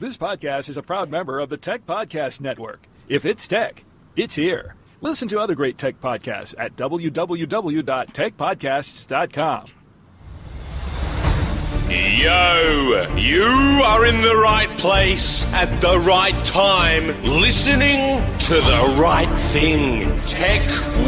This podcast is a proud member of the Tech Podcast Network. If it's tech, it's here. Listen to other great tech podcasts at www.techpodcasts.com. Yo, you are in the right place at the right time, listening to the right thing. Tech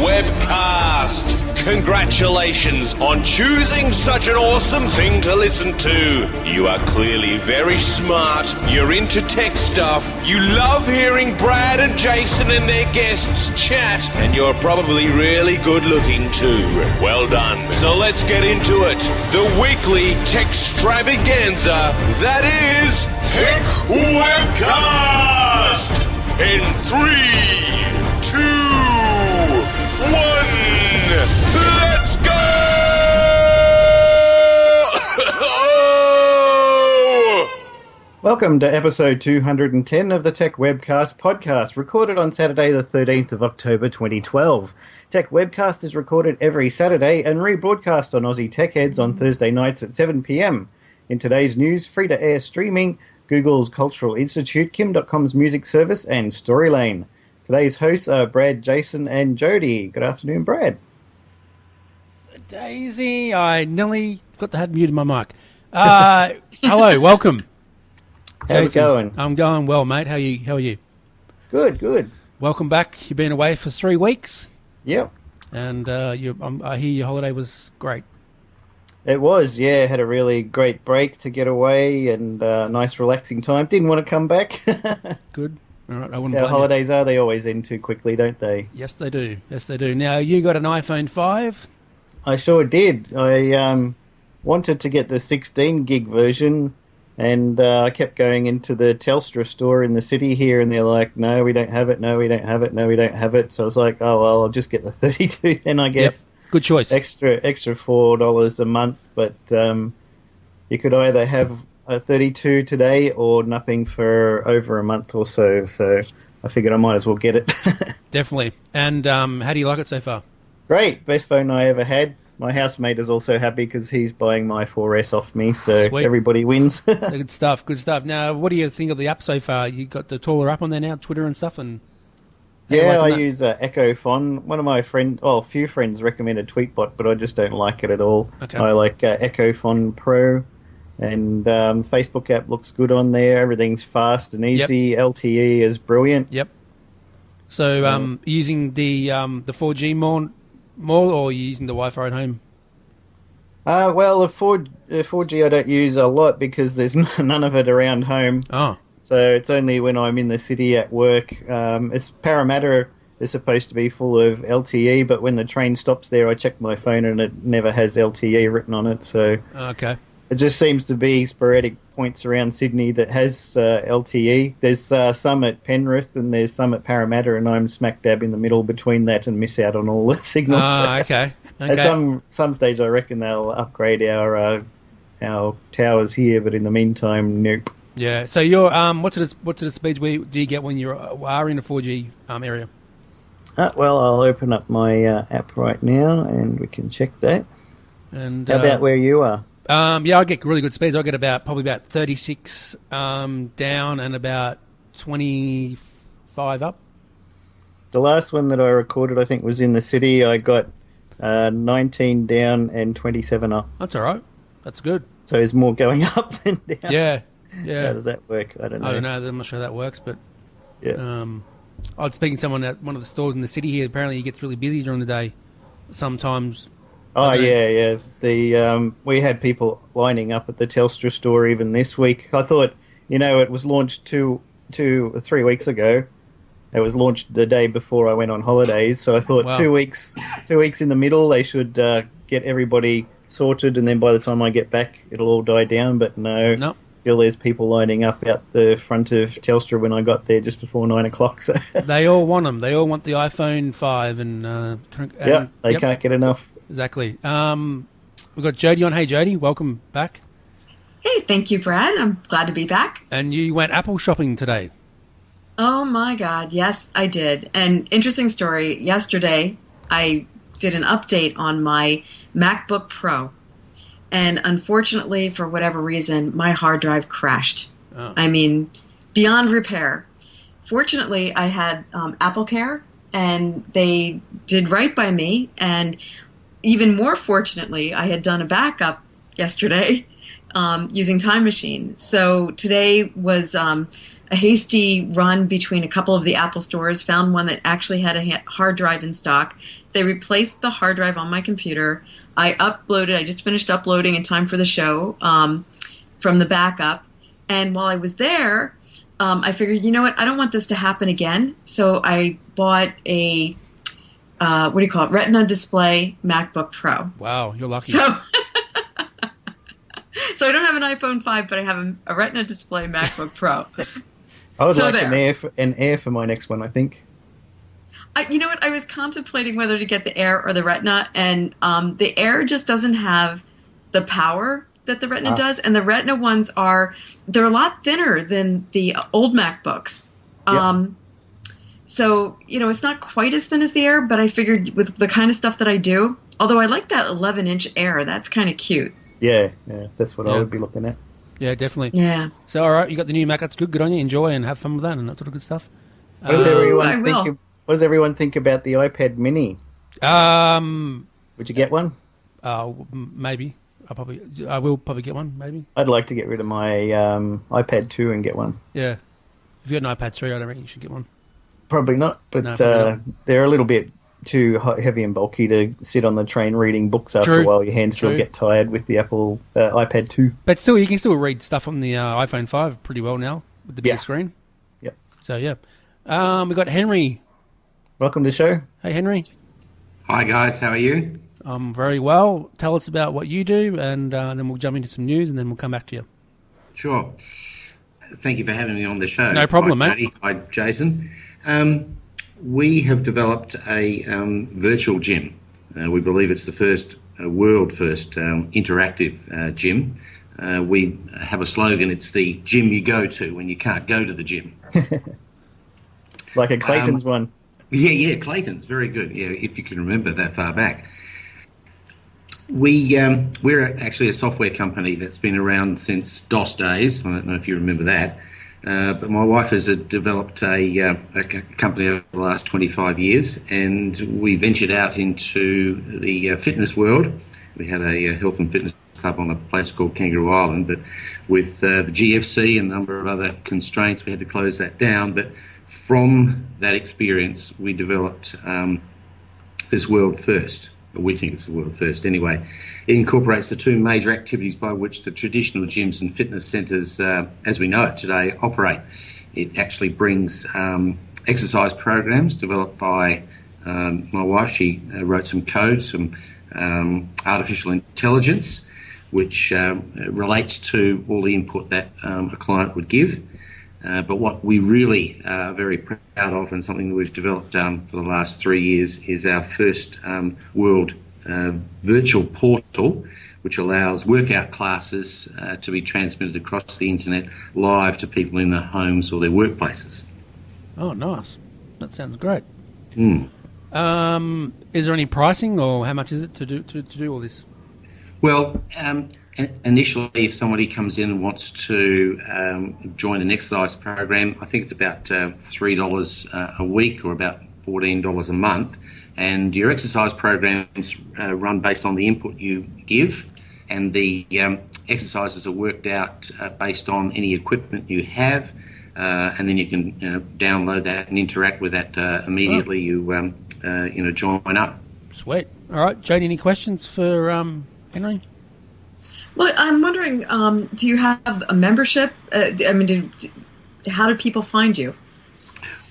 Webcast. Congratulations on choosing such an awesome thing to listen to. You are clearly very smart. You're into tech stuff. You love hearing Brad and Jason and their guests chat. And you're probably really good looking too. Well done. So let's get into it. The weekly tech extravaganza that is Tech Webcast. In 3, 2, 1, let's go! Welcome to episode 210 of the Tech Webcast podcast, recorded on Saturday the 13th of October 2012. Tech Webcast is recorded every Saturday and rebroadcast on Aussie Tech Heads on Thursday nights at 7 p.m. In today's news, free-to-air streaming, Google's Cultural Institute, Kim.com's music service, and Storylane. Today's hosts are Brad, Jason, and Jody. Good afternoon, Brad. Daisy, I nearly got the head muted my mic. Hello, welcome. How's it going? I'm going well, mate. How are you? Good. Welcome back. You've been away for 3 weeks. Yep. And I hear your holiday was great. It was, yeah. Had a really great break to get away and nice relaxing time. Didn't want to come back. Good. All right, I wouldn't That's how blame holidays are. They always end too quickly, don't they? Yes, they do. Now, you got an iPhone 5? I sure did. I wanted to get the 16 gig version, and I kept going into the Telstra store in the city here, and they're like, no, we don't have it, no, we don't have it, no, we don't have it. So I was like, oh, well, I'll just get the 32 then, I guess. Yep. Good choice. Extra $4 a month, but you could either have a 32 today or nothing for over a month or so. So I figured I might as well get it. Definitely. And how do you like it so far? Great. Best phone I ever had. My housemate is also happy because he's buying my 4S off me, so Sweet. Everybody wins. Good stuff. Now, what do you think of the app so far? You got the taller app on there now, Twitter and stuff, and yeah, I use Echo Phone. One of my a few friends recommended Tweetbot, but I just don't like it at all. Okay. I like Echo Phone Pro, and Facebook app looks good on there. Everything's fast and easy. Yep. LTE is brilliant. Yep. So, using the 4G more, or are you using the Wi-Fi at home? Well, the 4G I don't use a lot because there's none of it around home. Oh. So it's only when I'm in the city at work. It's Parramatta is supposed to be full of LTE, but when the train stops there, I check my phone and it never has LTE written on it. So Okay. it just seems to be sporadic points around Sydney that has LTE. There's some at Penrith and there's some at Parramatta, and I'm smack dab in the middle between that and miss out on all the signals. Okay. At some stage, I reckon they'll upgrade our towers here, but in the meantime, nope. Yeah. So you're what sort of speeds do you get when you are in a 4G area? Well, I'll open up my app right now, and we can check that. And how about where you are? Yeah, I get really good speeds. I get probably about 36 down and about 25 up. The last one that I recorded, I think, was in the city. I got 19 down and 27 up. That's all right. That's good. So there's more going up than down. Yeah. How does that work? I don't know. I'm not sure how that works, but yeah. I was speaking to someone at one of the stores in the city here. Apparently, it gets really busy during the day. Sometimes. Oh yeah. We had people lining up at the Telstra store even this week. I thought, it was launched 2 or 3 weeks ago. It was launched the day before I went on holidays, so I thought wow. 2 weeks in the middle, they should get everybody sorted, and then by the time I get back, it'll all die down. But no. Nope. Still, there's people lining up out the front of Telstra when I got there just before 9 o'clock. So. They all want them. They all want the iPhone 5. They can't get enough. Exactly. We've got Jody on. Hey, Jody. Welcome back. Hey, thank you, Brad. I'm glad to be back. And you went Apple shopping today. Oh, my God. Yes, I did. And interesting story. Yesterday, I did an update on my MacBook Pro. And unfortunately, for whatever reason, my hard drive crashed. I mean, beyond repair. Fortunately, I had Apple Care, and they did right by me. And even more fortunately, I had done a backup yesterday using Time Machine. So today was a hasty run between a couple of the Apple stores, found one that actually had a hard drive in stock. They replaced the hard drive on my computer. I just finished uploading in time for the show from the backup. And while I was there, I figured, you know what, I don't want this to happen again. So I bought a, Retina display MacBook Pro. Wow, you're lucky. So, so I don't have an iPhone 5, but I have a Retina display MacBook Pro. I would like an Air for my next one, I think. You know what, I was contemplating whether to get the Air or the Retina, and the Air just doesn't have the power that the Retina does, and the Retina ones they're a lot thinner than the old MacBooks. So, it's not quite as thin as the Air, but I figured with the kind of stuff that I do, although I like that 11-inch Air, that's kind of cute. Yeah, that's what I would be looking at. Yeah, definitely. Yeah. So, all right, you got the new Mac. That's good. Good on you. Enjoy and have fun with that and that sort of good stuff. What does everyone think about the iPad Mini? Would you get one? Maybe. I will probably get one. Maybe. I'd like to get rid of my iPad 2 and get one. Yeah. If you got an iPad 3, I don't reckon you should get one. Probably not, but No, probably not. they're a little bit too heavy and bulky to sit on the train reading books after a while. Your hands still get tired with the Apple iPad 2. But still, you can still read stuff on the iPhone 5 pretty well now with the bigger screen. Yep. So, yeah. We've got Henry. Welcome to the show. Hey, Henry. Hi, guys. How are you? Very well. Tell us about what you do, and then we'll jump into some news, and then we'll come back to you. Sure. Thank you for having me on the show. No problem, Hi, mate. Jody. Hi, Jason. We have developed a virtual gym. We believe it's the world first interactive gym. We have a slogan, it's the gym you go to when you can't go to the gym. Like a Clayton's one. Yeah, Clayton's. Very good. Yeah, if you can remember that far back. We're actually a software company that's been around since DOS days. I don't know if you remember that. But my wife has developed a company over the last 25 years, and we ventured out into the fitness world. We had a health and fitness club on a place called Kangaroo Island, but with the GFC and a number of other constraints, we had to close that down. But from that experience, we developed this world first. We think it's the world first anyway. It incorporates the two major activities by which the traditional gyms and fitness centres, as we know it today, operate. It actually brings exercise programs developed by my wife. She wrote some code, some artificial intelligence, which relates to all the input that a client would give. But what we really are very proud of, and something that we've developed for the last 3 years, is our first world virtual portal, which allows workout classes to be transmitted across the internet live to people in their homes or their workplaces. Oh, nice. That sounds great. Mm. Is there any pricing, or how much is it to do all this? Well, initially, if somebody comes in and wants to join an exercise program, I think it's about $3 a week or about $14 a month. And your exercise programs run based on the input you give, and the exercises are worked out based on any equipment you have, and then you can download that and interact with that immediately. You join up. Sweet. All right, Jody, any questions for Henry? Well, I'm wondering, do you have a membership? How do people find you?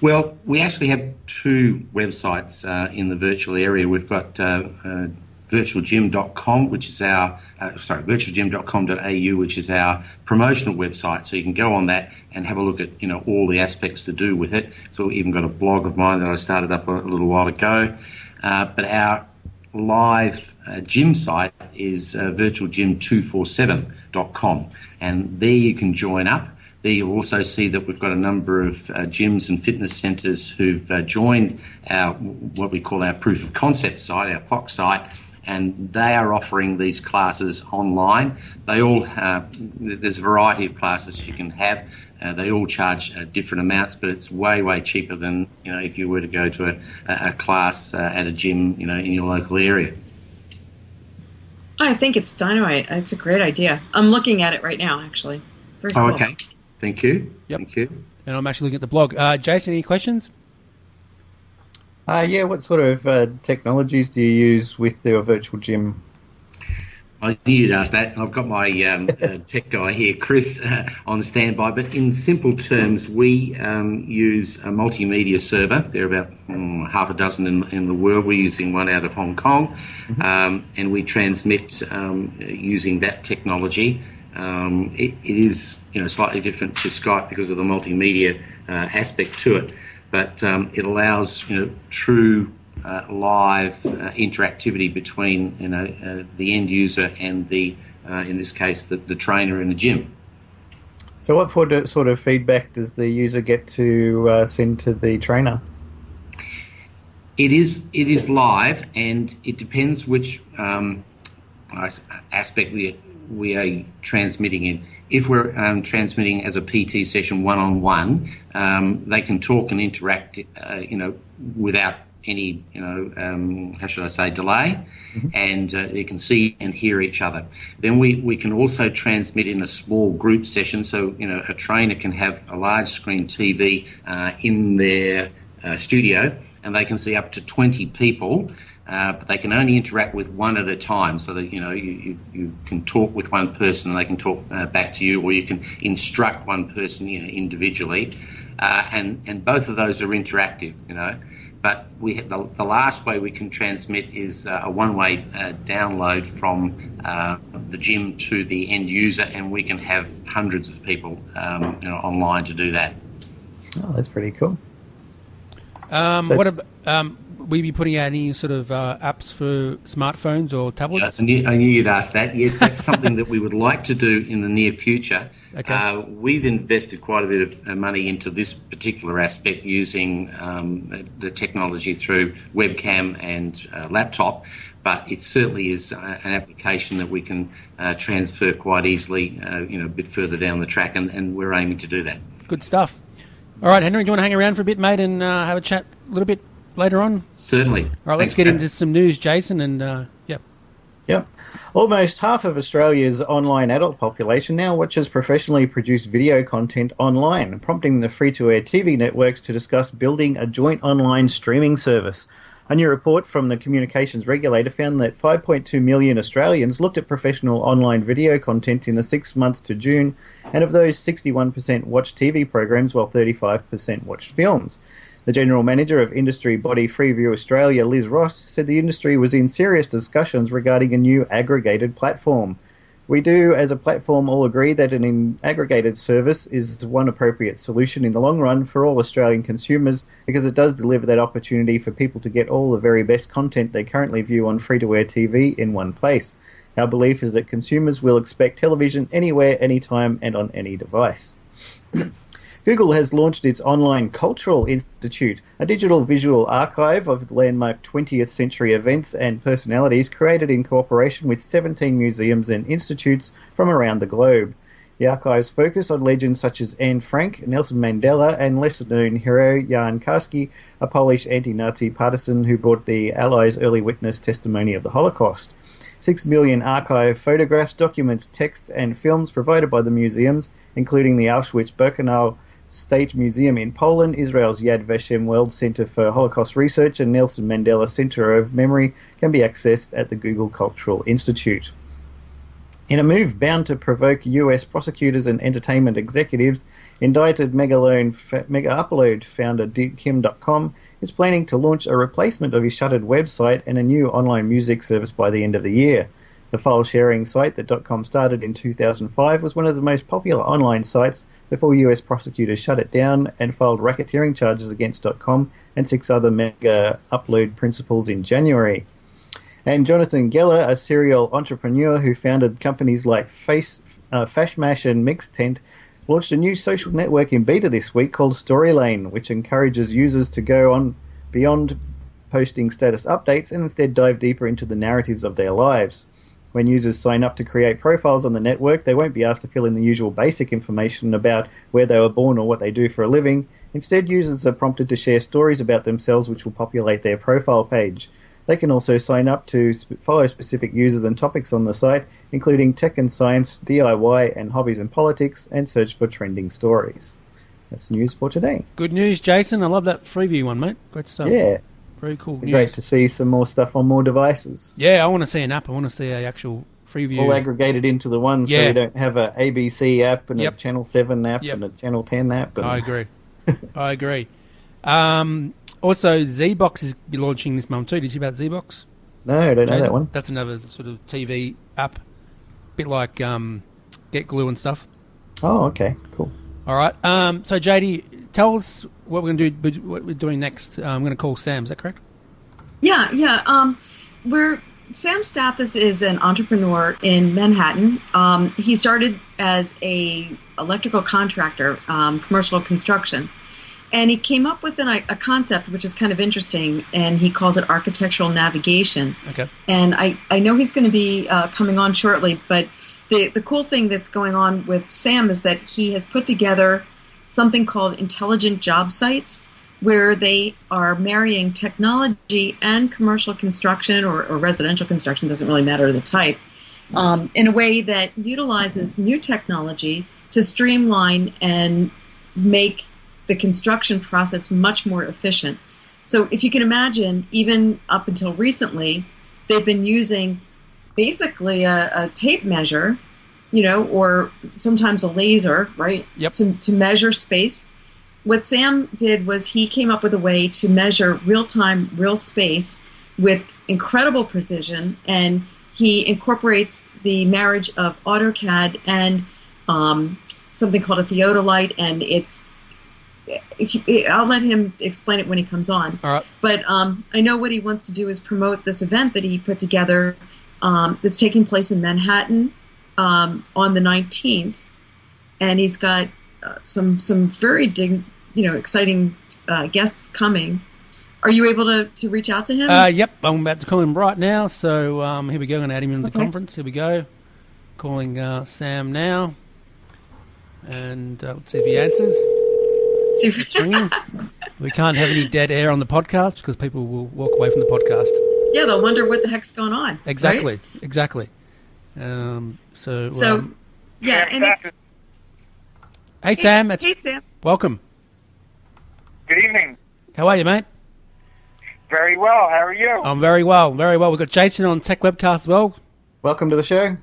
Well, we actually have two websites in the virtual area. We've got virtualgym.com, which is our virtualgym.com.au, which is our promotional website. So you can go on that and have a look at all the aspects to do with it. So we've even got a blog of mine that I started up a little while ago. But our live gym site is virtualgym247.com, and there you can join up. There you'll also see that we've got a number of gyms and fitness centres who've joined our what we call our proof of concept site, our POC site, and they are offering these classes online. They all there's a variety of classes you can have. They all charge different amounts, but it's way cheaper than if you were to go to a class at a gym in your local area. I think it's dynamite. It's a great idea. I'm looking at it right now, actually. Very cool. Oh, okay. Thank you. Yep. Thank you. And I'm actually looking at the blog. Jason, any questions? Yeah, what sort of technologies do you use with your virtual gym? I knew you'd ask that. I've got my tech guy here, Chris, on standby. But in simple terms, we use a multimedia server. There are about half a dozen in the world. We're using one out of Hong Kong, and we transmit using that technology. It is slightly different to Skype because of the multimedia aspect to it, but it allows true live interactivity between the end user and the in this case the trainer in the gym. So what sort of feedback does the user get to send to the trainer? It is live, and it depends which aspect we are transmitting in. If we're transmitting as a PT session one-on-one, they can talk and interact without any how should I say delay, and they can see and hear each other. Then we can also transmit in a small group session, so a trainer can have a large screen TV in their studio, and they can see up to 20 people, but they can only interact with one at a time, so that you can talk with one person and they can talk back to you, or you can instruct one person individually, and both of those are interactive. But we have the last way we can transmit is a one-way download from the gym to the end user, and we can have hundreds of people online to do that. Oh, that's pretty cool. What about, will you be putting out any sort of apps for smartphones or tablets? I knew you'd ask that. Yes, that's something that we would like to do in the near future. Okay. We've invested quite a bit of money into this particular aspect using the technology through webcam and laptop, but it certainly is an application that we can transfer quite easily a bit further down the track, and we're aiming to do that. Good stuff. All right, Henry, do you want to hang around for a bit, mate, and have a chat a little bit later on? Certainly. All right, let's get into some news, Jason, and Yep. Almost half of Australia's online adult population now watches professionally produced video content online, prompting the free-to-air TV networks to discuss building a joint online streaming service. A new report from the communications regulator found that 5.2 million Australians looked at professional online video content in the 6 months to June, and of those, 61% watched TV programs while 35% watched films. The General Manager of industry body Freeview Australia, Liz Ross, said the industry was in serious discussions regarding a new aggregated platform. We do, as a platform, all agree that an aggregated service is one appropriate solution in the long run for all Australian consumers, because it does deliver that opportunity for people to get all the very best content they currently view on free-to-air TV in one place. Our belief is that consumers will expect television anywhere, anytime, and on any device. Google has launched its Online Cultural Institute, a digital visual archive of landmark 20th century events and personalities created in cooperation with 17 museums and institutes from around the globe. The archives focus on legends such as Anne Frank, Nelson Mandela, and lesser-known hero Jan Karski, a Polish anti-Nazi partisan who brought the Allies early witness testimony of the Holocaust. 6 million archive photographs, documents, texts, and films provided by the museums, including the Auschwitz-Birkenau State Museum in Poland, Israel's Yad Vashem World Center for Holocaust Research, and Nelson Mandela Center of Memory, can be accessed at the Google Cultural Institute. In a move bound to provoke US prosecutors and entertainment executives, indicted Mega Upload founder Kim.com is planning to launch a replacement of his shuttered website and a new online music service by the end of the year. The file-sharing site that .com started in 2005 was one of the most popular online sites before US prosecutors shut it down and filed racketeering charges against .com and 6 other Mega Upload principals in January. And Jonathan Geller, a serial entrepreneur who founded companies like Fashmash and Mixtent, launched a new social network in beta this week called Storylane, which encourages users to go on beyond posting status updates and instead dive deeper into the narratives of their lives. When users sign up to create profiles on the network, they won't be asked to fill in the usual basic information about where they were born or what they do for a living. Instead, users are prompted to share stories about themselves which will populate their profile page. They can also sign up to follow specific users and topics on the site, including tech and science, DIY, and hobbies and politics, and search for trending stories. That's news for today. Good news, Jason. I love that Freeview one, mate. Great stuff. Yeah. Very cool news. Great to see some more stuff on more devices. Yeah, I want to see an app. I want to see an actual Freeview. All aggregated into the one, so you don't have a ABC app and a Channel 7 app and a Channel 10 app. And... I agree. I agree. Also, ZBox is be launching this month too. Did you hear about ZBox? No, I don't know that one. That's another sort of TV app, bit like Get Glue and stuff. Oh, okay, cool. All right. So, JD, tell us what we're going to do. What we're doing next. I'm going to call Sam. Is that correct? Yeah. Sam Stathis is an entrepreneur in Manhattan. He started as a electrical contractor, commercial construction. And he came up with a concept which is kind of interesting, and he calls it architectural navigation. Okay. And I know he's going to be coming on shortly, but the cool thing that's going on with Sam is that he has put together something called intelligent job sites, where they are marrying technology and commercial construction or residential construction, doesn't really matter the type, in a way that utilizes new technology to streamline and make the construction process much more efficient. So if you can imagine, even up until recently, they've been using basically a tape measure, or sometimes a laser, right, to measure space. What Sam did was he came up with a way to measure real-time, real space with incredible precision, and he incorporates the marriage of AutoCAD and something called a theodolite, and I'll let him explain it when he comes on. All right. But I know what he wants to do is promote this event that he put together that's taking place in Manhattan on the 19th, and he's got some very exciting guests coming. Are you able to reach out to him? Yep, I'm about to call him right now. So here we go. I'm going to add him into the conference. Here we go. Calling Sam now, and let's see if he answers. It's ringing. We can't have any dead air on the podcast because people will walk away from the podcast. Yeah, they'll wonder what the heck's going on. Exactly, right? exactly. Yeah, and it's... Hey, Sam. Hey, Sam. Welcome. Good evening. How are you, mate? Very well. How are you? I'm very well, very well. We've got Jason on TechWebcast as well. Welcome to the show.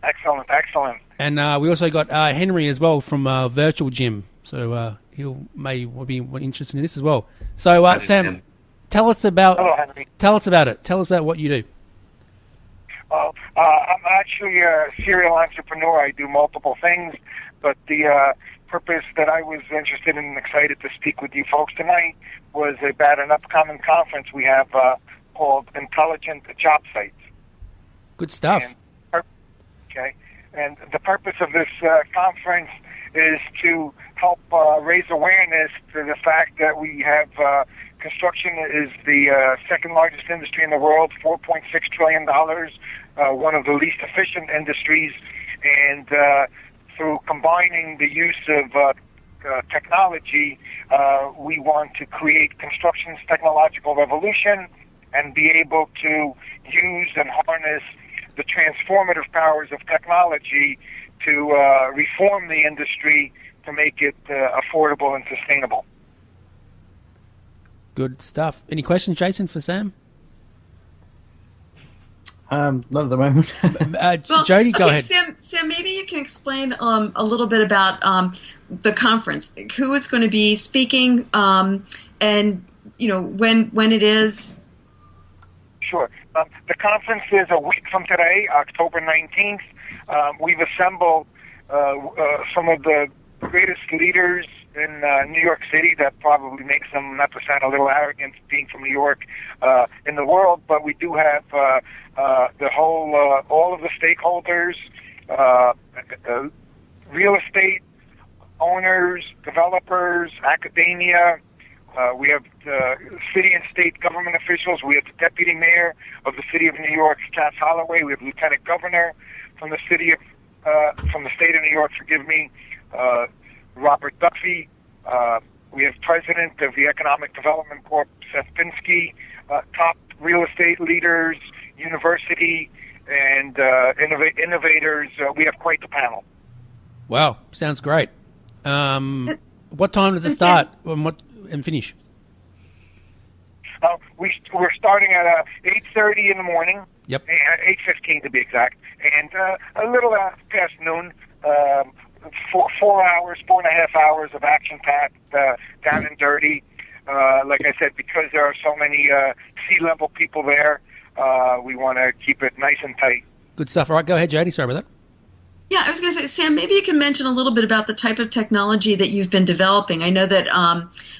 Excellent, excellent. And we also got Henry as well from virtualgym. So he may be interested in this as well. So Sam, tell us about. Hello, Henry. Tell us about it. Tell us about what you do. I'm actually a serial entrepreneur. I do multiple things, but the purpose that I was interested in and excited to speak with you folks tonight was about an upcoming conference we have called Intelligent Job Sites. Good stuff. And the purpose of this conference is to help raise awareness to the fact that we have construction is the second largest industry in the world, $4.6 trillion, one of the least efficient industries, and through combining the use of technology, we want to create construction's technological revolution and be able to use and harness the transformative powers of technology to reform the industry to make it affordable and sustainable. Good stuff. Any questions, Jason, for Sam? Not at the moment. Jody, go ahead. Sam, maybe you can explain a little bit about the conference. Who is going to be speaking, and when it is? Sure. The conference is a week from today, October 19th. We've assembled some of the greatest leaders in New York City. That probably makes them, not to sound a little arrogant, being from New York, in the world. But we do have the whole, all of the stakeholders, real estate owners, developers, academia, We have city and state government officials. We have the deputy mayor of the city of New York, Cass Holloway. We have lieutenant governor from the state of New York. Robert Duffy. We have president of the Economic Development Corp, Seth Pinsky. Top real estate leaders, university, and innovators. We have quite the panel. Wow, sounds great. What time does it start and finish? We're starting at 8:30 in the morning. Yep. 8:15 to be exact, and a little past noon. 4.5 hours of action-packed, down and dirty. Like I said, because there are so many C-level people there, we want to keep it nice and tight. Good stuff. All right, go ahead, Jody. Sorry about that. Yeah, I was going to say, Sam, maybe you can mention a little bit about the type of technology that you've been developing. I know that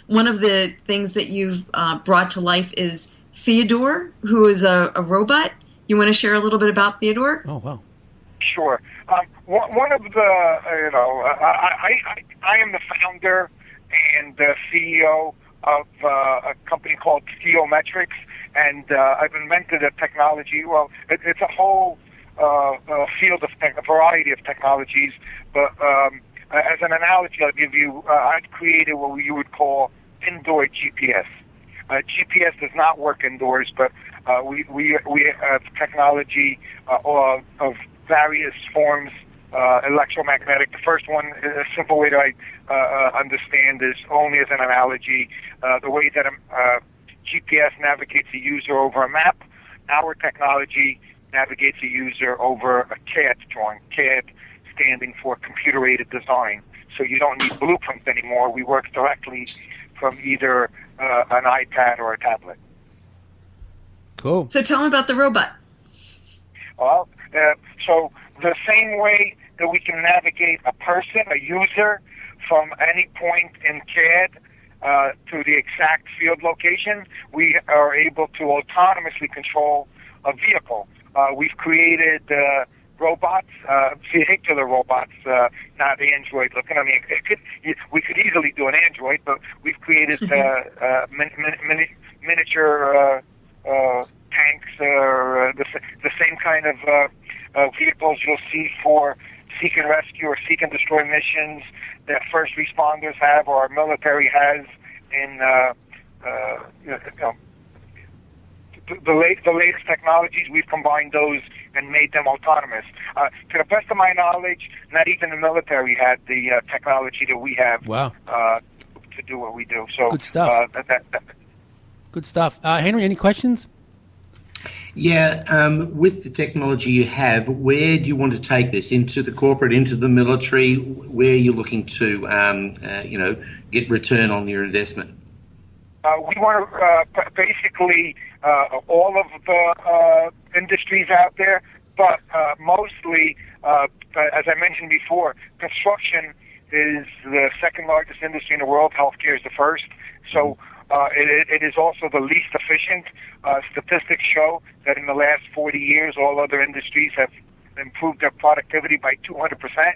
one of the things that you've brought to life is Theodore, who is a robot. You want to share a little bit about Theodore? Oh, wow. Sure. One of the, I am the founder and the CEO of a company called Theometrics, and I've invented a technology. Well, it's a whole field of a variety of technologies, but as an analogy, I'll give you, I've created what you would call indoor GPS. GPS does not work indoors, but we have technology of various forms, electromagnetic. The first one, a simple way to understand is only as an analogy, the way that GPS navigates a user over a map, our technology navigates a user over a CAD drawing, CAD standing for computer-aided design. So you don't need blueprints anymore. We work directly from either an iPad or a tablet. Cool. So tell me about the robot. Well, so the same way that we can navigate a person, a user, from any point in CAD to the exact field location, we are able to autonomously control a vehicle. We've created robots, vehicular robots, not Android looking. I mean, we could easily do an Android, but we've created miniature tanks, or the same kind of vehicles you'll see for seek and rescue or seek and destroy missions that first responders have or our military has in the latest technologies. We've combined those and made them autonomous. To the best of my knowledge, not even the military had the technology that we have. Wow. To do what we do. So good stuff. Good stuff. Henry, any questions? Yeah, with the technology you have, where do you want to take this? Into the corporate, into the military? Where are you looking to, get return on your investment? We want to basically all of the industries out there, but mostly, as I mentioned before, construction is the second largest industry in the world. Healthcare is the first. So it is also the least efficient. Statistics show that in the last 40 years, all other industries have improved their productivity by 200%,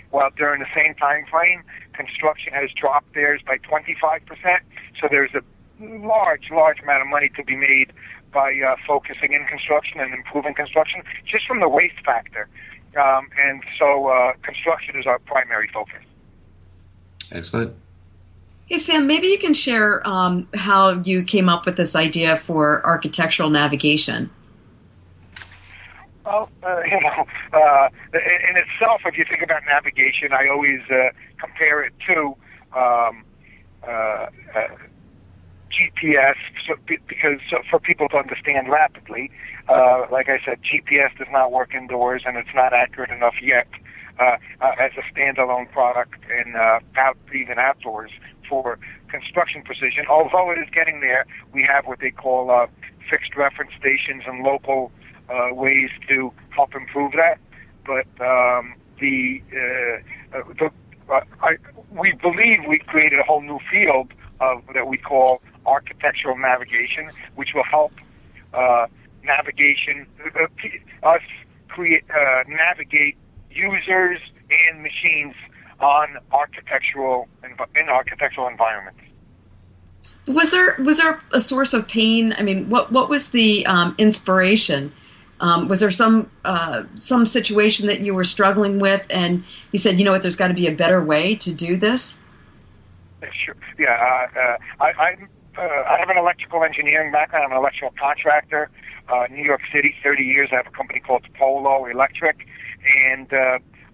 while during the same time frame, construction has dropped theirs by 25%. So there's a large amount of money to be made by focusing in construction and improving construction, just from the waste factor. And so construction is our primary focus. Excellent. Hey, Sam, maybe you can share how you came up with this idea for architectural navigation. Well, in itself, if you think about navigation, I always compare it to GPS, because for people to understand rapidly. Like I said, GPS does not work indoors, and it's not accurate enough yet as a standalone product and even outdoors for construction precision. Although it is getting there, we have what they call fixed reference stations and local ways to help improve that. But we believe we've created a whole new field that we call architectural navigation, which will help navigate users and machines on architectural environments. Was there a source of pain? I mean, what was the inspiration? Was there some situation that you were struggling with, and you said, you know what, there's got to be a better way to do this? Sure. Yeah. I have an electrical engineering background. I'm an electrical contractor. New York City, 30 years. I have a company called Polo Electric, and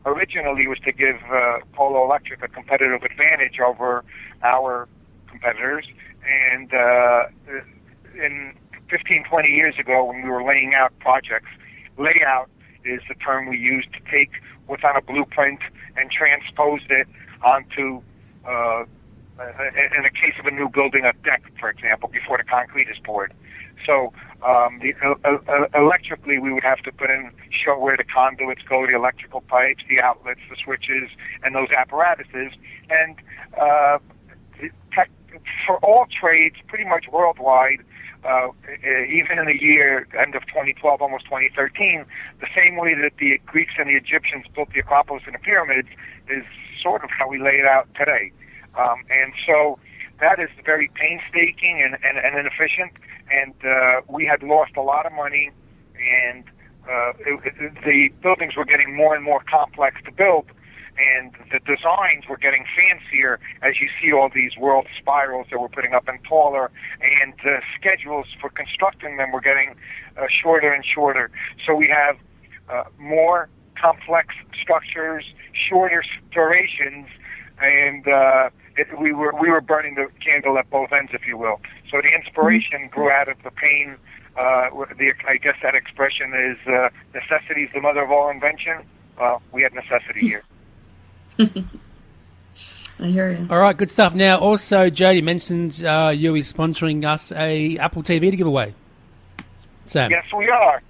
originally it was to give Polo Electric a competitive advantage over our competitors. And in 15, 20 years ago, when we were laying out projects, layout is the term we use to take what's on a blueprint and transpose it onto, in the case of a new building, a deck, for example, before the concrete is poured. So electrically, we would have to show where the conduits go, the electrical pipes, the outlets, the switches, and those apparatuses. And for all trades, pretty much worldwide, even in the year, end of 2012, almost 2013, the same way that the Greeks and the Egyptians built the Acropolis and the pyramids is sort of how we lay it out today. And so that is very painstaking and inefficient, and we had lost a lot of money, and the buildings were getting more and more complex to build, and the designs were getting fancier as you see all these world spirals that we're putting up and taller, and the schedules for constructing them were getting shorter and shorter. So we have more complex structures, shorter durations, and we were burning the candle at both ends, if you will. So the inspiration grew out of the pain. I guess that expression is necessity is the mother of all invention. Well, we had necessity here. I hear you. All right, good stuff. Now, also, Jody mentioned you is sponsoring us a Apple TV to give away. Sam. Yes, we are.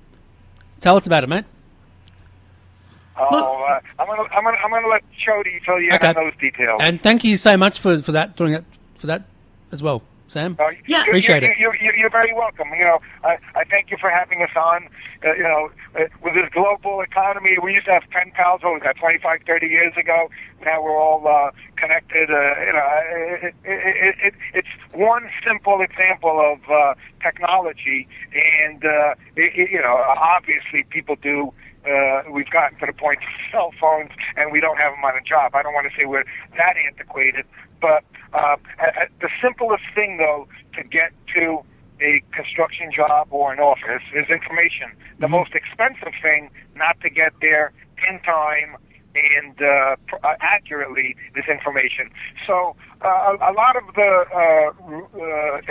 Tell us about it, mate. Oh, I'm gonna let Jody fill you in on those details. And thank you so much for that, doing it for that as well, Sam. Yeah, appreciate it. You're very welcome. You know, I thank you for having us on. With this global economy, we used to have pen pals. What was that, 25, 30 years ago? Now we're all connected. It's one simple example of technology, and obviously people do. We've gotten to the point of cell phones, and we don't have them on a job. I don't want to say we're that antiquated, but the simplest thing, though, to get to a construction job or an office is information. The most expensive thing not to get there in time and accurately is information. So a lot of the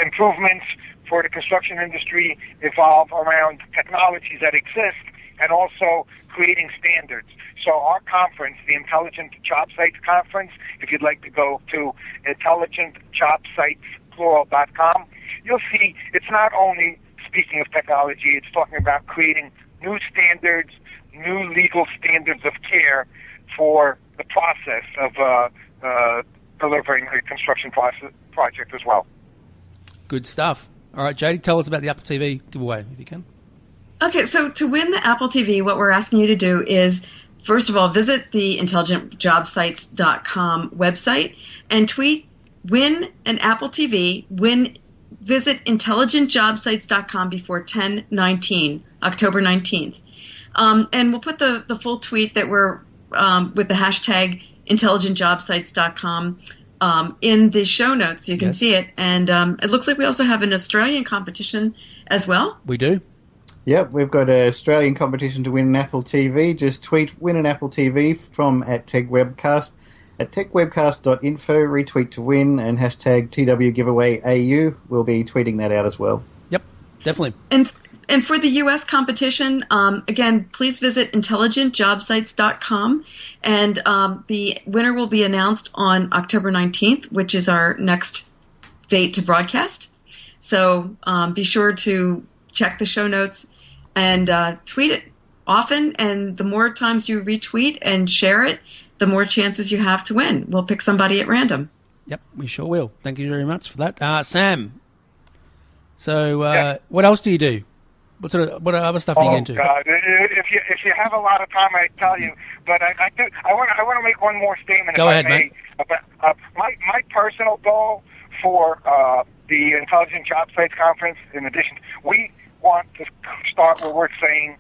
improvements for the construction industry evolve around technologies that exist, and also creating standards. So our conference, the Intelligent Job Sites Conference, if you'd like to go to intelligentjobsites.com, you'll see it's not only speaking of technology, it's talking about creating new standards, new legal standards of care for the process of delivering a construction project as well. Good stuff. All right, Jody, tell us about the Apple TV giveaway, if you can. Okay, so to win the Apple TV, what we're asking you to do is, first of all, visit the intelligentjobsites.com website and tweet win an Apple TV, visit intelligentjobsites.com before 10/19, October 19th. And we'll put the full tweet that we're with the hashtag intelligentjobsites.com in the show notes so you can see it. And it looks like we also have an Australian competition as well. We do. Yep, we've got an Australian competition to win an Apple TV. Just tweet win an Apple TV from @TechWebcast. At TechWebcast.info, retweet to win, and hashtag TWGiveawayAU. We'll be tweeting that out as well. Yep, definitely. And for the U.S. competition, again, please visit intelligentjobsites.com, and the winner will be announced on October 19th, which is our next date to broadcast. So be sure to check the show notes and tweet it often, and the more times you retweet and share it, the more chances you have to win. We'll pick somebody at random. Yep, we sure will. Thank you very much for that. Sam, so what else do you do? What other stuff do you get into? God. If you have a lot of time, I tell you. But I want to make one more statement. Go ahead, mate. About my personal goal for the Intelligent Job Sites Conference, in addition, we want to start what we're saying,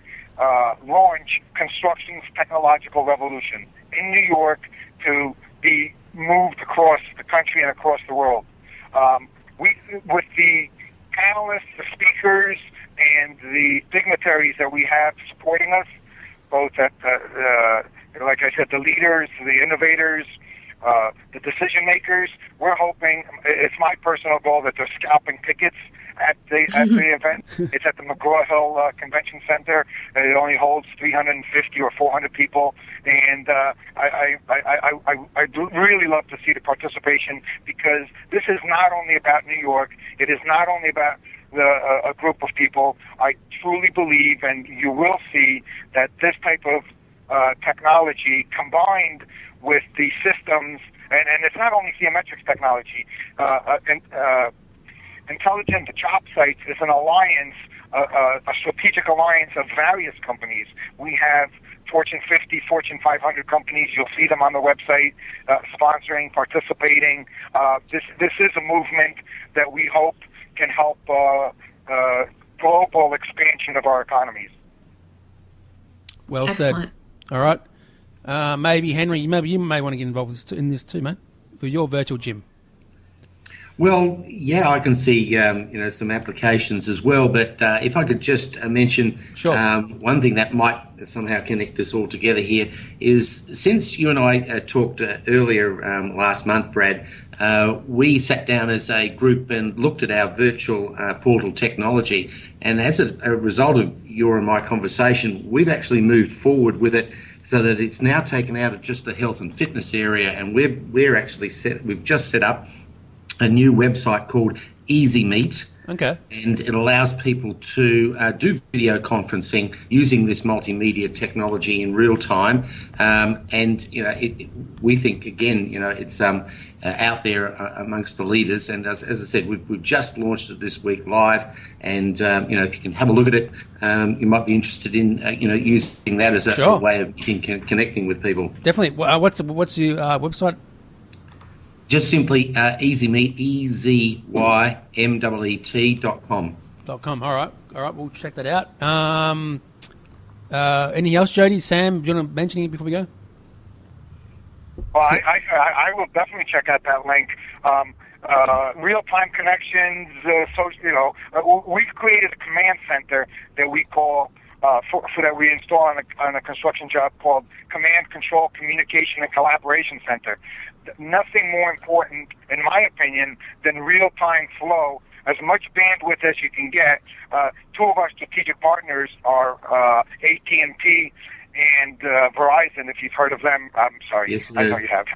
launch construction's technological revolution in New York to be moved across the country and across the world. With the panelists, the speakers, and the dignitaries that we have supporting us, both at, like I said, the leaders, the innovators, the decision makers, we're hoping, it's my personal goal that they're scalping tickets at the event. It's at the McGraw-Hill Convention Center. It only holds 350 or 400 people, and I'd really love to see the participation, because this is not only about New York. It is not only about a group of people. I truly believe, and you will see, that this type of technology combined with the systems, and it's not only theometrics technology, Intelligent Job Sites is an alliance, a strategic alliance of various companies. We have Fortune 50, Fortune 500 companies. You'll see them on the website, sponsoring, participating. This is a movement that we hope can help global expansion of our economies. Well Excellent. said. All right. Maybe, Henry, you may want to get involved in this too, mate, for your virtual gym. Well, yeah, I can see some applications as well. But if I could just mention one thing that might somehow connect us all together here is, since you and I talked earlier last month, Brad, we sat down as a group and looked at our virtual portal technology. And as a result of your and my conversation, we've actually moved forward with it so that it's now taken out of just the health and fitness area. And we've just set up a new website called Easy Meet. Okay. And it allows people to do video conferencing using this multimedia technology in real time. We think, again, it's out there amongst the leaders. And as I said, we've just launched it this week live. And, if you can have a look at it, you might be interested in, using that as a way of connecting with people. Definitely. What's your website? Just simply EasyMeet, EZYMEET.com. .com. All right. We'll check that out. Anything else, Jody? Sam, do you want to mention anything before we go? Well, I will definitely check out that link. Real-time connections. We've created a command center that we call that we install on a construction job called Command, Control, Communication, and Collaboration Center. Nothing more important, in my opinion, than real-time flow, as much bandwidth as you can get. Two of our strategic partners are AT&T and Verizon, if you've heard of them. I'm sorry, yes, I know you have.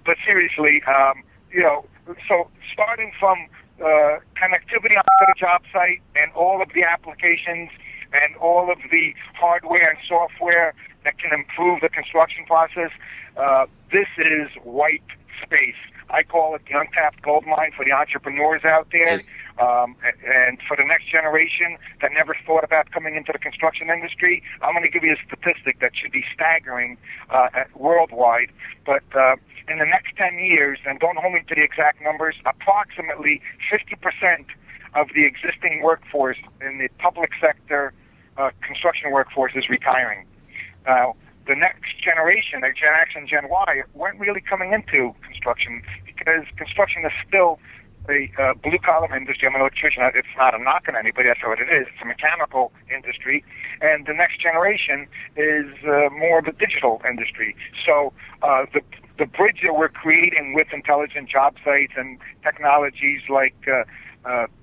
But seriously, so starting from connectivity onto the job site and all of the applications and all of the hardware and software that can improve the construction process, this is white space. I call it the untapped gold mine for the entrepreneurs out there. Yes. And for the next generation that never thought about coming into the construction industry. I'm going to give you a statistic that should be staggering worldwide. But in the next 10 years, and don't hold me to the exact numbers, approximately 50% of the existing workforce in the public sector construction workforce is retiring. Now, the next generation, like Gen X and Gen Y, weren't really coming into construction because construction is still a blue-collar industry. I'm an electrician. It's not a knock on anybody. That's what it is. It's a mechanical industry. And the next generation is more of a digital industry. So the bridge that we're creating with intelligent job sites and technologies like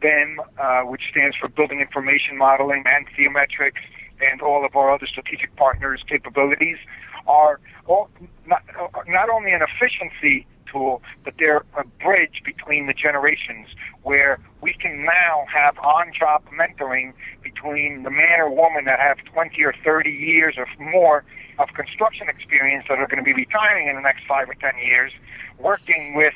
BIM, which stands for Building Information Modeling, and Theometrics, and all of our other strategic partners' capabilities are all not only an efficiency tool, but they're a bridge between the generations where we can now have on-job mentoring between the man or woman that have 20 or 30 years or more of construction experience that are going to be retiring in the next 5 or 10 years, working with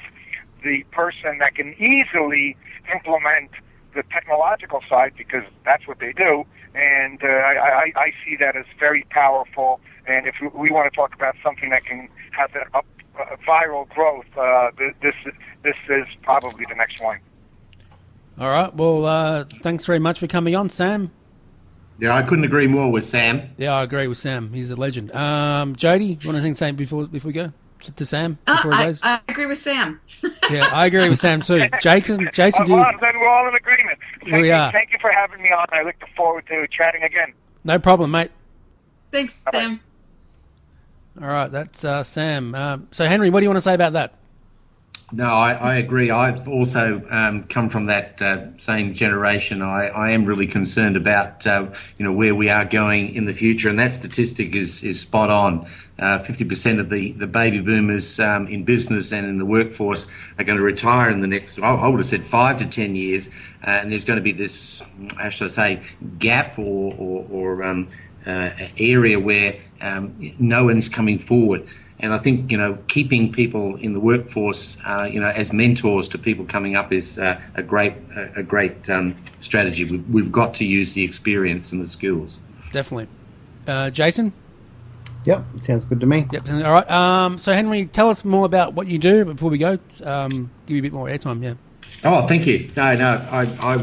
the person that can easily implement the technological side, because that's what they do. And I see that as very powerful. And if we want to talk about something that can have that viral growth, this is probably the next one. All right. Well, thanks very much for coming on, Sam. Yeah, I couldn't agree more with Sam. Yeah, I agree with Sam. He's a legend. Jody, you want anything to say before we go to Sam? Before he goes? I agree with Sam. Yeah, I agree with Sam too. Jason, do you... Well, then we're all in agreement. are. Thank you for having me on. I look forward to chatting again. No problem, mate. Thanks, Bye-bye. Sam. All right, that's Sam. So, Henry, what do you want to say about that? No, I agree. I've also come from that same generation. I am really concerned about where we are going in the future, and that statistic is spot on. 50% of the baby boomers in business and in the workforce are going to retire in the next, I would have said 5 to 10 years, and there's going to be this, how should I say, gap or area where no one's coming forward. And I think, keeping people in the workforce, as mentors to people coming up is a great strategy. We've got to use the experience and the skills. Definitely. Jason? Yep, sounds good to me. Yep. All right. So, Henry, tell us more about what you do before we go. Give you a bit more airtime, yeah. Oh, thank you. No, I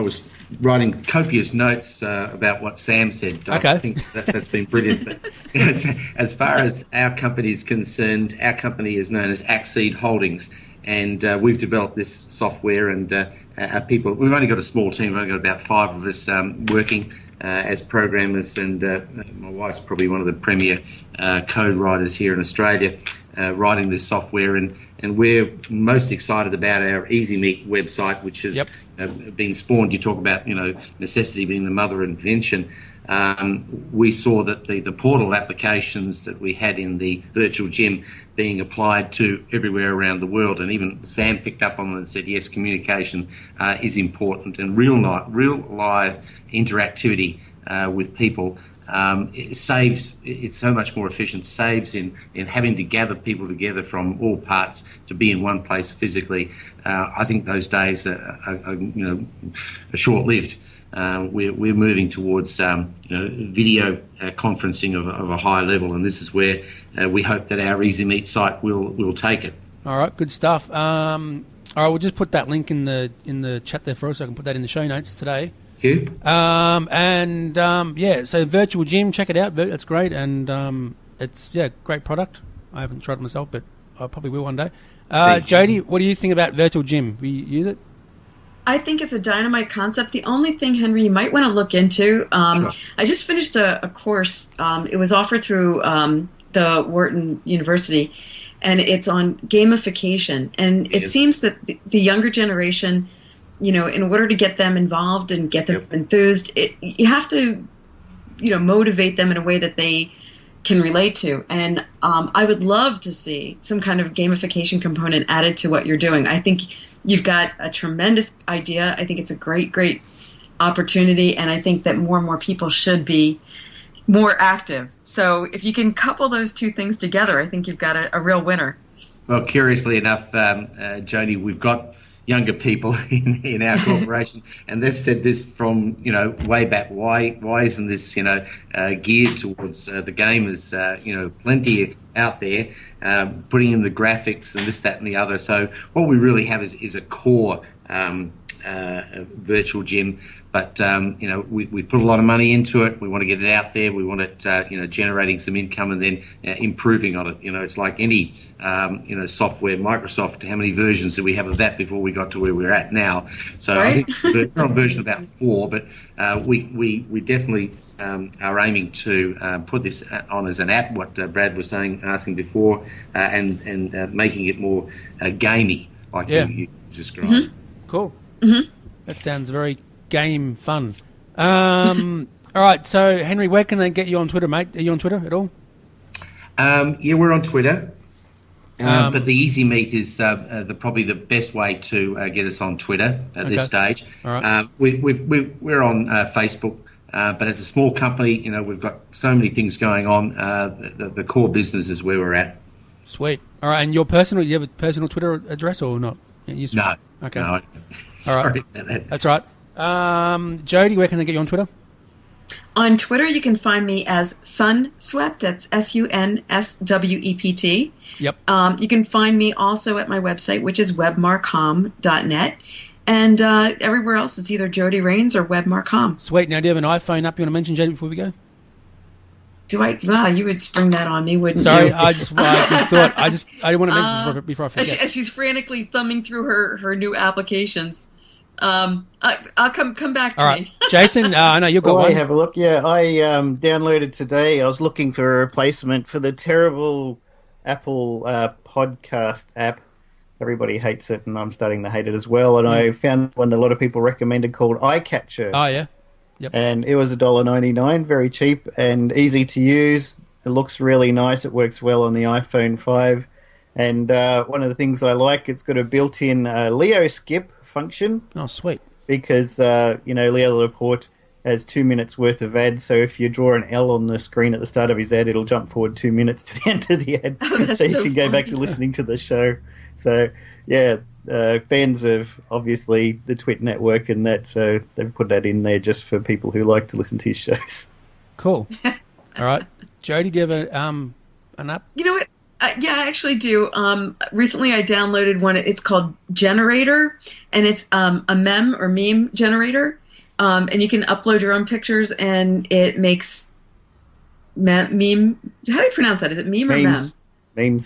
was writing copious notes about what Sam said. Okay. I think that's been brilliant. But as far as our company is concerned, our company is known as Accede Holdings, and we've developed this software. And our people, we've only got a small team. We've only got about 5 of us working as programmers, and my wife's probably one of the premier code writers here in Australia, writing this software. And we're most excited about our Easy Meet website, which has been spawned. You talk about, necessity being the mother of invention. We saw that the portal applications that we had in the virtual gym being applied to everywhere around the world, and even Sam picked up on it and said, yes, communication is important, and real live interactivity with people. It's so much more efficient, saves in having to gather people together from all parts to be in one place physically. I think those days are short-lived. We're moving towards video conferencing of a high level, and this is where we hope that our Easy Meet site will take it. All right, good stuff. All right, we'll just put that link in the chat there for us. So I can put that in the show notes today. You? So virtual gym, check it out. That's great, and it's great product. I haven't tried it myself, but I probably will one day. Jody, what do you think about virtual gym? Will you use it? I think it's a dynamite concept. The only thing, Henry, you might want to look into, Sure. I just finished a course. It was offered through the Wharton University, and it's on gamification. And it seems that the younger generation, in order to get them involved and get them enthused, you have to, motivate them in a way that they can relate to. And I would love to see some kind of gamification component added to what you're doing. I think you've got a tremendous idea. I think it's a great, great opportunity, and I think that more and more people should be more active. So if you can couple those two things together, I think you've got a real winner. Well, curiously enough, Jody, we've got younger people in our corporation, and they've said this from way back. Why isn't this geared towards the gamers? Plenty out there, putting in the graphics and this, that, and the other. So what we really have is a core virtual gym, but we put a lot of money into it. We want to get it out there. We want it generating some income and then improving on it. It's like any software. Microsoft, how many versions did we have of that before we got to where we're at now? So right? I think we're on version about 4, but we definitely are aiming to put this on as an app, what Brad was asking before, and making it more gamey, like you described. Mm-hmm. Cool. Mm-hmm. That sounds very game fun. All right, so Henry, where can they get you on Twitter, mate? Are you on Twitter at all? We're on Twitter. But the Easy Meet is probably the best way to get us on Twitter at this stage. All right. We're on Facebook, but as a small company, we've got so many things going on. The core business is where we're at. Sweet. All right, and you have a personal Twitter address or not? No. Okay. No. Sorry about that. That's right. Jody, where can they get you on Twitter? On Twitter, you can find me as Sunswept. That's SUNSWEPT. Yep. You can find me also at my website, which is webmarcom.net. And everywhere else, it's either Jody Rains or webmarcom. Sweet. Now, do you have an iPhone up you want to mention, Jody, before we go? Do I? Wow, you would spring that on me, wouldn't Sorry, you? I just thought I didn't want to mention before I forget. As she's frantically thumbing through her new applications. I'll come back to me. Jason, I know you've got one. Have a look. Yeah, I downloaded today. I was looking for a replacement for the terrible Apple podcast app. Everybody hates it, and I'm starting to hate it as well. And I found one that a lot of people recommended called iCatcher. Oh, yeah. Yep. And it was $1.99, very cheap and easy to use. It looks really nice. It works well on the iPhone 5. And one of the things I like, it's got a built-in Leo skip function. Oh, sweet. Because, Leo Laporte has 2 minutes worth of ads. So if you draw an L on the screen at the start of his ad, it'll jump forward 2 minutes to the end of the ad. So you can go back to listening to the show. So, yeah, fans of, obviously, the Twit network and that, so they've put that in there just for people who like to listen to his shows. Cool. All right. Jody, do you have an app? You know what? Yeah, I actually do. Recently, I downloaded one. It's called Generator, and it's a meme generator. And you can upload your own pictures, and it makes meme. How do you pronounce that? Is it meme or mem?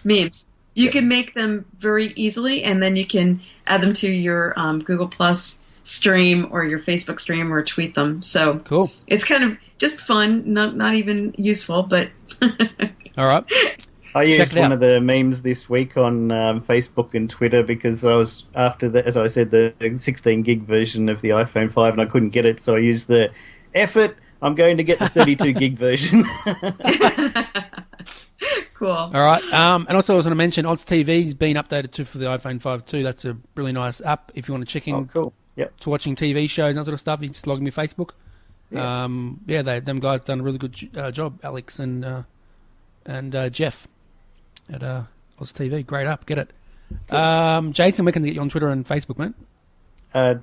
Memes. You can make them very easily, and then you can add them to your Google Plus stream or your Facebook stream or tweet them. So cool. It's kind of just fun, not even useful, but all right. I used one of the memes this week on Facebook and Twitter because I was after the, as I said, the 16 gig version of the iPhone 5 and I couldn't get it, so I used the effort. I'm going to get the 32 gig version. Cool. All right. And also I was going to mention Odds TV's been updated too for the iPhone 5 too. That's a really nice app if you want to check in cool. Yep. to watching TV shows and that sort of stuff. You just log in your Facebook. Yeah. Them guys done a really good job, Alex and Jeff at Oz TV. Great app. Get it. Cool. Jason, where can they get you on Twitter and Facebook, mate?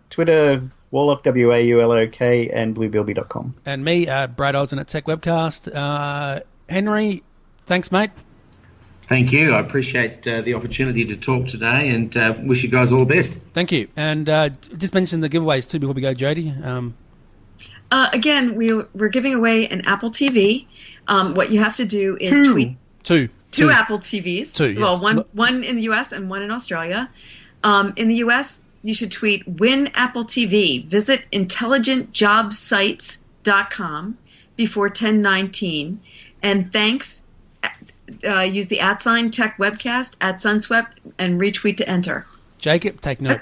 Twitter, Warlock, WAULOK, and bluebilby.com. And me, Brad Olsen at Tech Webcast. Henry, thanks, mate. Thank you. I appreciate the opportunity to talk today and wish you guys all the best. Thank you. And just mention the giveaways too before we go, Jody. Again, we're giving away an Apple TV. What you have to do is tweet two Apple TVs. Two, yes. Well, one in the US and one in Australia. In the US, you should tweet "Win Apple TV." Visit intelligentjobsites.com before 10/19, and thanks. Use the @ Tech Webcast @Sunswept and retweet to enter. Jacob, take note.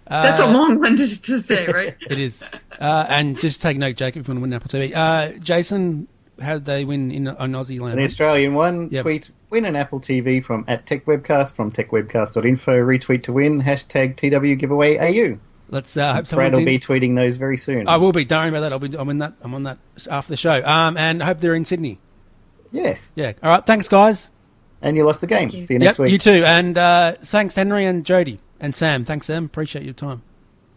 That's a long one to say, right? It is. And just take note, Jacob, if you want to win Apple TV. Jason, how did they win in Aussie land? The Australian one, tweet win an Apple TV from @TechWebcast from TechWebcast.info, retweet to win, #TW giveaway AU. Let's hope Brad will be tweeting those very soon. I will be. Don't worry about that. I'm on that after the show. And I hope they're in Sydney. Yes. Yeah. All right. Thanks, guys. And you lost the game. See you next week. You too. And thanks, Henry and Jody. And Sam. Thanks, Sam. Appreciate your time.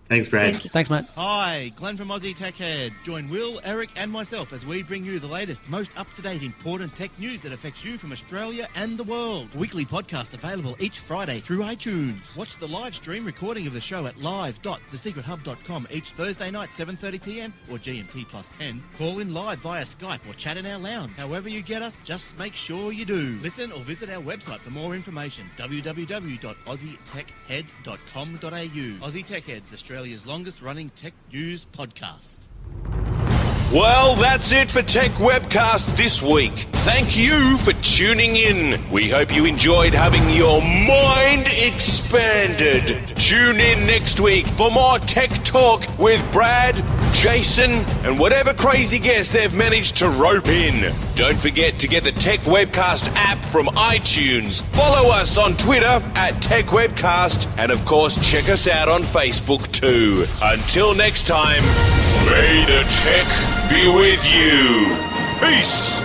Thanks, Brad. Thanks, mate. Hi, Glenn from Aussie Tech Heads. Join Will, Eric and myself as we bring you the latest, most up-to-date, important tech news that affects you from Australia and the world. Weekly podcast available each Friday through iTunes. Watch the live stream recording of the show at live.thesecrethub.com each Thursday night, 7:30pm or GMT +10. Call in live via Skype or chat in our lounge. However you get us, just make sure you do. Listen or visit our website for more information, www.aussietechhead.com.au. Aussie Tech Heads, Australia's longest running tech news podcast. Well, that's it for Tech Webcast this week. Thank you for tuning in. We hope you enjoyed having your mind expanded. Tune in next week for more tech talk with Brad, Jason, and whatever crazy guest they've managed to rope in. Don't forget to get the Tech Webcast app from iTunes. Follow us on Twitter @TechWebcast, and of course check us out on Facebook too. Until next time, may the tech be with you. Peace.